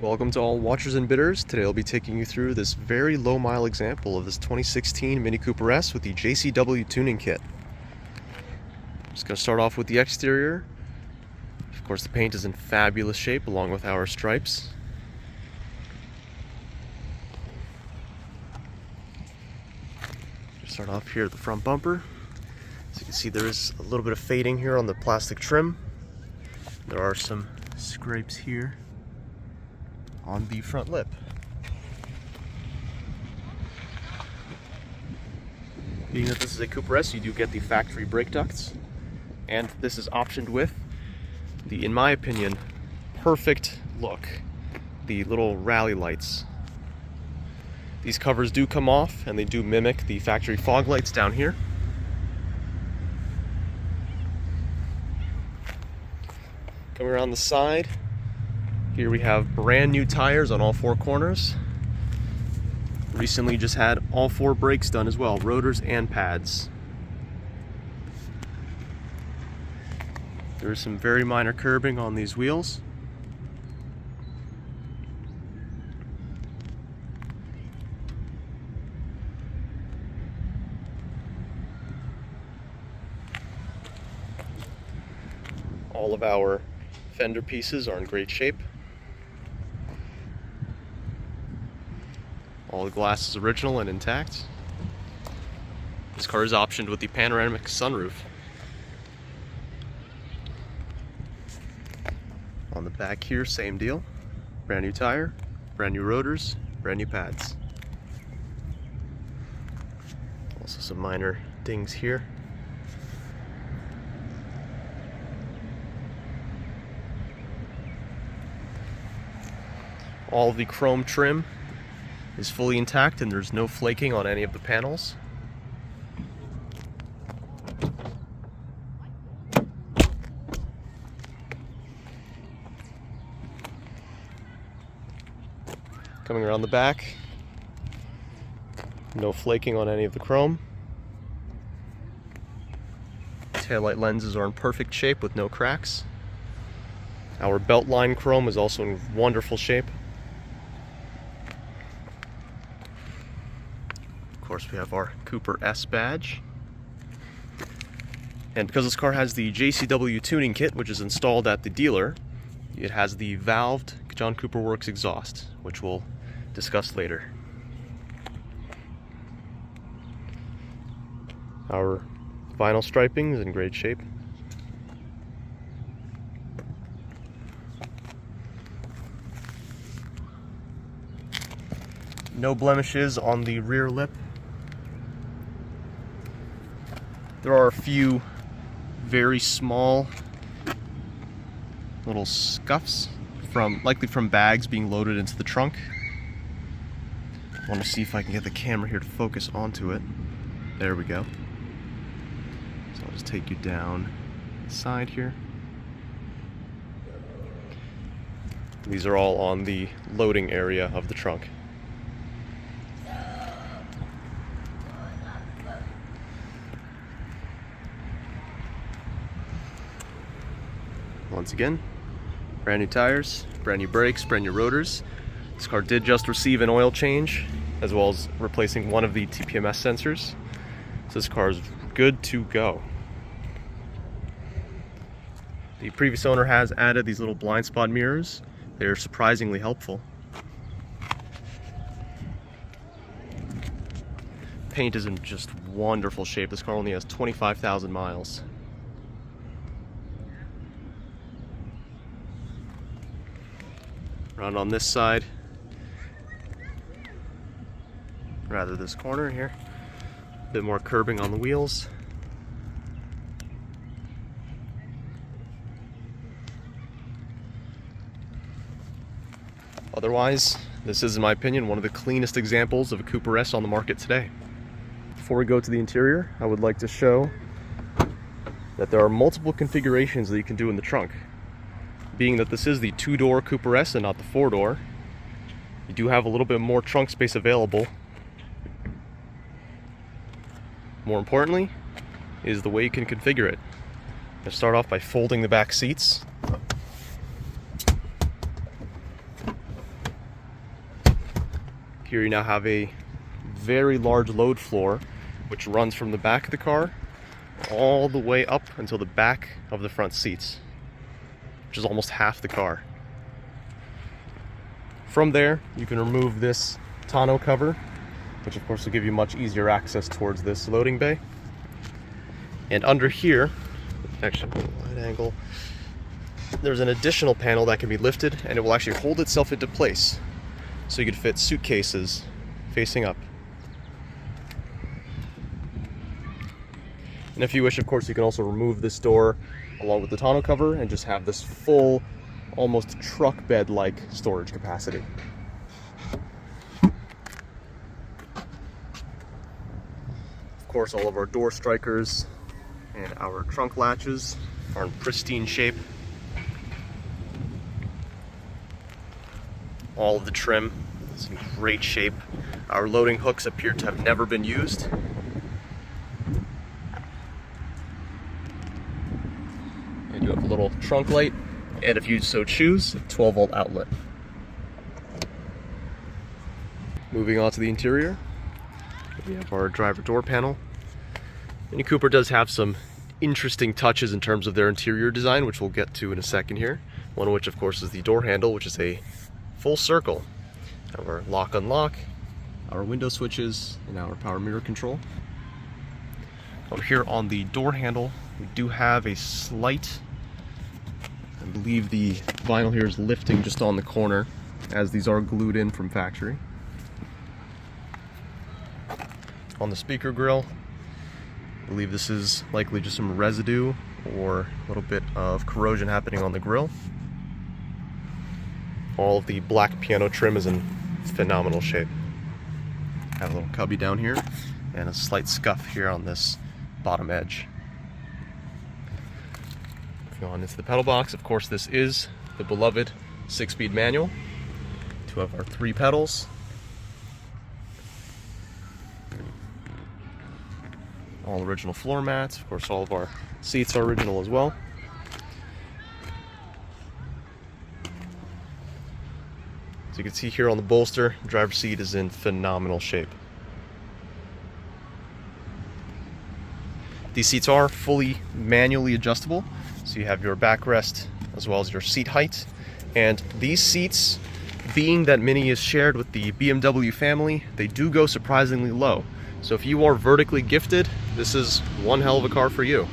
Welcome to all watchers and bidders. Today I'll be taking you through this very low mile example of this 2016 Mini Cooper S with the JCW tuning kit. Just going to start off with the exterior. Of course, the paint is in fabulous shape along with our stripes. Start off here at the front bumper. As you can see, there is a little bit of fading here on the plastic trim. There are some scrapes here on the front lip. Being that this is a Cooper S, you do get the factory brake ducts, and this is optioned with the, in my opinion, perfect look, the little rally lights. These covers do come off and they do mimic the factory fog lights down here. Coming around the side, here we have brand new tires on all four corners. Recently just had all four brakes done as well, rotors and pads. There is some very minor curbing on these wheels. All of our fender pieces are in great shape. All the glass is original and intact. This car is optioned with the panoramic sunroof. On the back here, same deal. Brand new tire, brand new rotors, brand new pads. Also some minor dings here. All of the chrome trim is fully intact and there's no flaking on any of the panels. Coming around the back, no flaking on any of the chrome. Taillight lenses are in perfect shape with no cracks. Our belt line chrome is also in wonderful shape. Of course, we have our Cooper S badge. And because this car has the JCW tuning kit, which is installed at the dealer, it has the valved John Cooper Works exhaust, which we'll discuss later. Our vinyl striping is in great shape. No blemishes on the rear lip. There are a few very small little scuffs likely from bags being loaded into the trunk. I want to see if I can get the camera here to focus onto it. There we go. So I'll just take you down the side here. These are all on the loading area of the trunk. Once again, brand new tires, brand new brakes, brand new rotors. This car did just receive an oil change, as well as replacing one of the TPMS sensors. So this car is good to go. The previous owner has added these little blind spot mirrors. They are surprisingly helpful. Paint is in just wonderful shape. This car only has 25,000 miles. Around on this side, rather this corner here, a bit more curbing on the wheels. Otherwise, this is, in my opinion, one of the cleanest examples of a Cooper S on the market today. Before we go to the interior, I would like to show that there are multiple configurations that you can do in the trunk. Being that this is the two-door Cooper S and not the four-door, you do have a little bit more trunk space available. More importantly, is the way you can configure it. Let's start off by folding the back seats. Here you now have a very large load floor, which runs from the back of the car all the way up until the back of the front seats, which is almost half the car. From there, you can remove this tonneau cover, which of course will give you much easier access towards this loading bay. And under here, actually wide angle, there's an additional panel that can be lifted and it will actually hold itself into place. So you could fit suitcases facing up. And if you wish, of course, you can also remove this door along with the tonneau cover and just have this full, almost truck bed-like storage capacity. Of course, all of our door strikers and our trunk latches are in pristine shape. All of the trim is in great shape. Our loading hooks appear to have never been used. And you have a little trunk light, and if you so choose, a 12-volt outlet. Moving on to the interior, we have our driver door panel. Mini Cooper does have some interesting touches in terms of their interior design, which we'll get to in a second here. One of which, of course, is the door handle, which is a full circle. Our lock unlock, our window switches, and our power mirror control. Over here on the door handle, we do have a slight, I believe the vinyl here is lifting just on the corner, as these are glued in from factory. On the speaker grill, I believe this is likely just some residue or a little bit of corrosion happening on the grill. All of the black piano trim is in phenomenal shape. Have a little cubby down here and a slight scuff here on this bottom edge. Moving on into the pedal box, of course this is the beloved 6-speed manual. Two of our 3 pedals. All original floor mats. Of course, all of our seats are original as well. So you can see here on the bolster, the driver's seat is in phenomenal shape. These seats are fully manually adjustable, so you have your backrest as well as your seat height. And these seats, being that Mini is shared with the BMW family, they do go surprisingly low. So if you are vertically gifted, this is one hell of a car for you.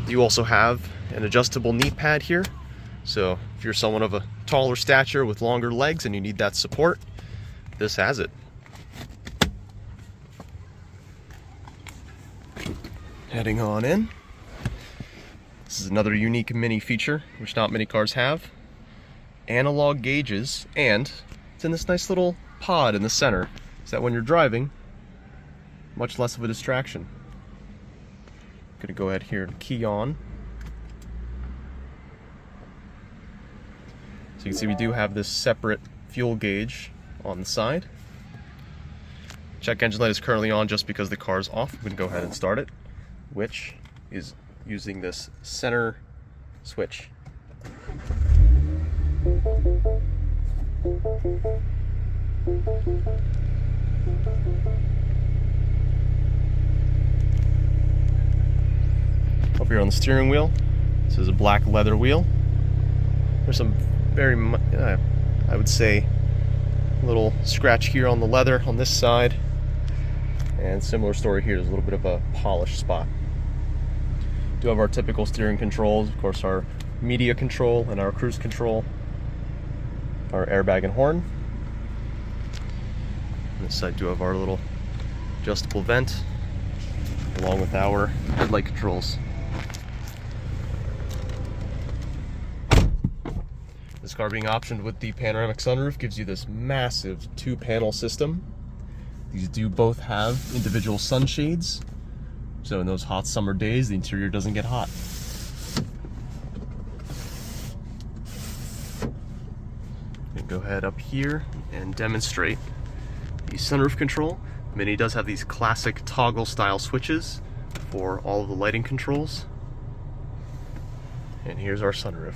You also have an adjustable knee pad here. So if you're someone of a taller stature with longer legs and you need that support, this has it. Heading on in. This is another unique Mini feature, which not many cars have. Analog gauges, and it's in this nice little pod in the center, so that when you're driving, much less of a distraction. I'm gonna go ahead here and key on. So you can see we do have this separate fuel gauge on the side. Check engine light is currently on just because the car is off. We can go ahead and start it, which is using this center switch. Up here on the steering wheel, this is a black leather wheel. There's some very, I would say, little scratch here on the leather on this side, and similar story here. There's a little bit of a polish spot. Do have our typical steering controls, of course, our media control and our cruise control, our airbag and horn. On this side, do have our little adjustable vent, along with our headlight controls. This car being optioned with the panoramic sunroof gives you this massive 2-panel system. These do both have individual sunshades, so in those hot summer days, the interior doesn't get hot. Go ahead up here and demonstrate the sunroof control. Mini does have these classic toggle style switches for all of the lighting controls. And here's our sunroof.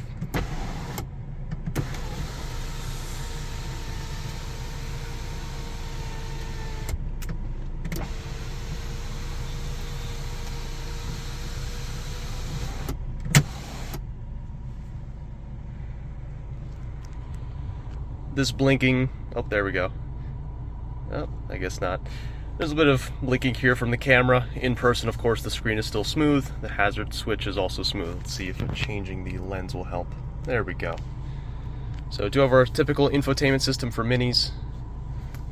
this blinking, oh, there we go. Oh, I guess not. There's a bit of blinking here from the camera. In person, of course, the screen is still smooth. The hazard switch is also smooth. Let's see if changing the lens will help. There we go. So do have our typical infotainment system for minis.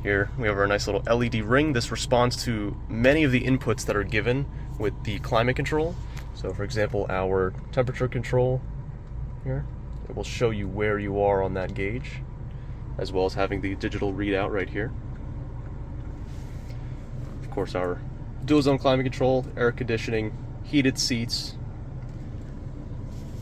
Here we have our nice little LED ring. This responds to many of the inputs that are given with the climate control. So for example, our temperature control here, it will show you where you are on that gauge, as well as having the digital readout right here. Of course, our dual zone climate control, air conditioning, heated seats.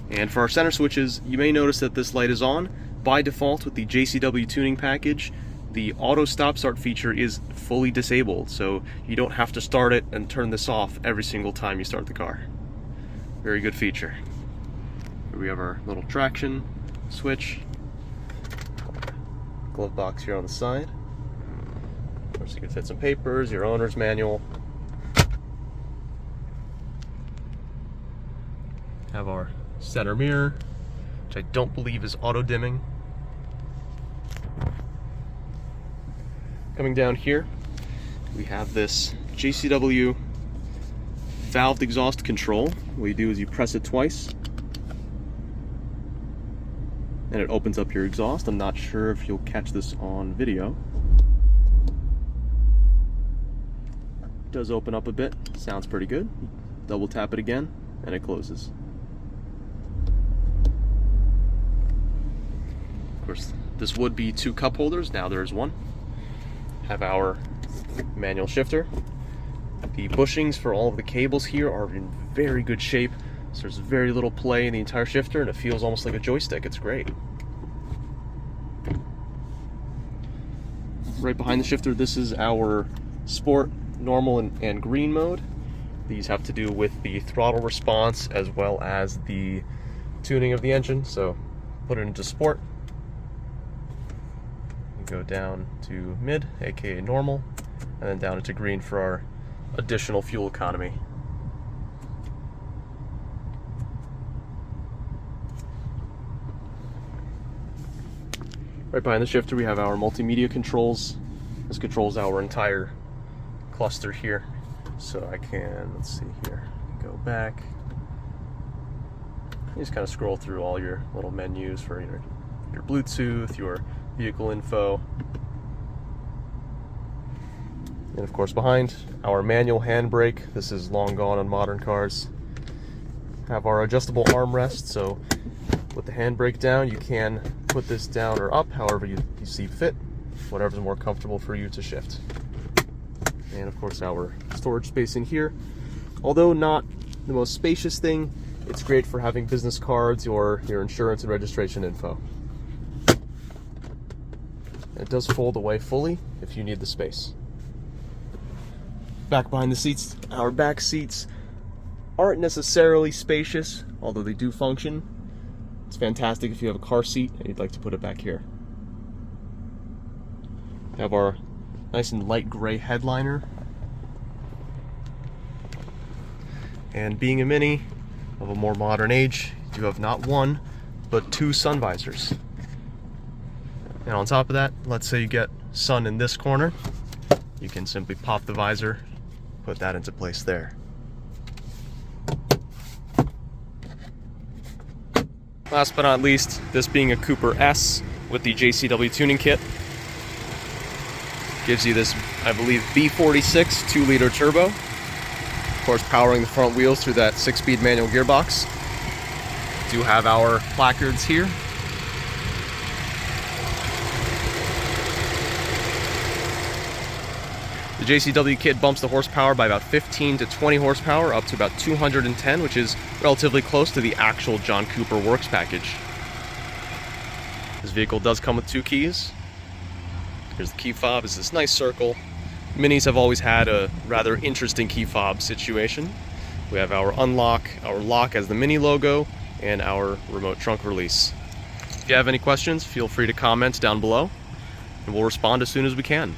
And for our center switches, you may notice that this light is on. By default, with the JCW tuning package, the auto stop start feature is fully disabled, so you don't have to start it and turn this off every single time you start the car. Very good feature. Here we have our little traction switch. Glove box here on the side. Of course, you can fit some papers, your owner's manual. Have our center mirror, which I don't believe is auto dimming. Coming down here, we have this JCW valved exhaust control. What you do is you press it twice, and it opens up your exhaust. I'm not sure if you'll catch this on video. It does open up a bit, sounds pretty good. Double tap it again, and it closes. Of course, this would be 2 cup holders, now there is 1. Have our manual shifter. The bushings for all of the cables here are in very good shape, so there's very little play in the entire shifter, and it feels almost like a joystick. It's great. Right behind the shifter, this is our sport, normal, and green mode. These have to do with the throttle response as well as the tuning of the engine. So put it into sport. Go down to mid, aka normal, and then down into green for our additional fuel economy. Right behind the shifter we have our multimedia controls. This controls our entire cluster here. So I can, let's see here, go back. You just kind of scroll through all your little menus for your Bluetooth, your vehicle info, and of course behind, our manual handbrake. This is long gone on modern cars. Have our adjustable armrest, so with the handbrake down, you can put this down or up however you see fit, whatever's more comfortable for you to shift. And of course our storage space in here, although not the most spacious thing, it's great for having business cards or your insurance and registration info. It does fold away fully if you need the space. Back behind the seats, our back seats aren't necessarily spacious, although they do function. It's fantastic if you have a car seat and you'd like to put it back here. We have our nice and light gray headliner. And being a Mini of a more modern age, you have not 1, but 2 sun visors. And on top of that, let's say you get sun in this corner, you can simply pop the visor, put that into place there. Last but not least, this being a Cooper S with the JCW tuning kit, gives you this, I believe, B46 2-liter turbo. Of course, powering the front wheels through that 6-speed manual gearbox. Do have our placards here. The JCW kit bumps the horsepower by about 15 to 20 horsepower up to about 210, which is relatively close to the actual John Cooper Works package. This vehicle does come with 2 keys. Here's the key fob, is this nice circle. Minis have always had a rather interesting key fob situation. We have our unlock, our lock as the Mini logo, and our remote trunk release. If you have any questions, feel free to comment down below, and we'll respond as soon as we can.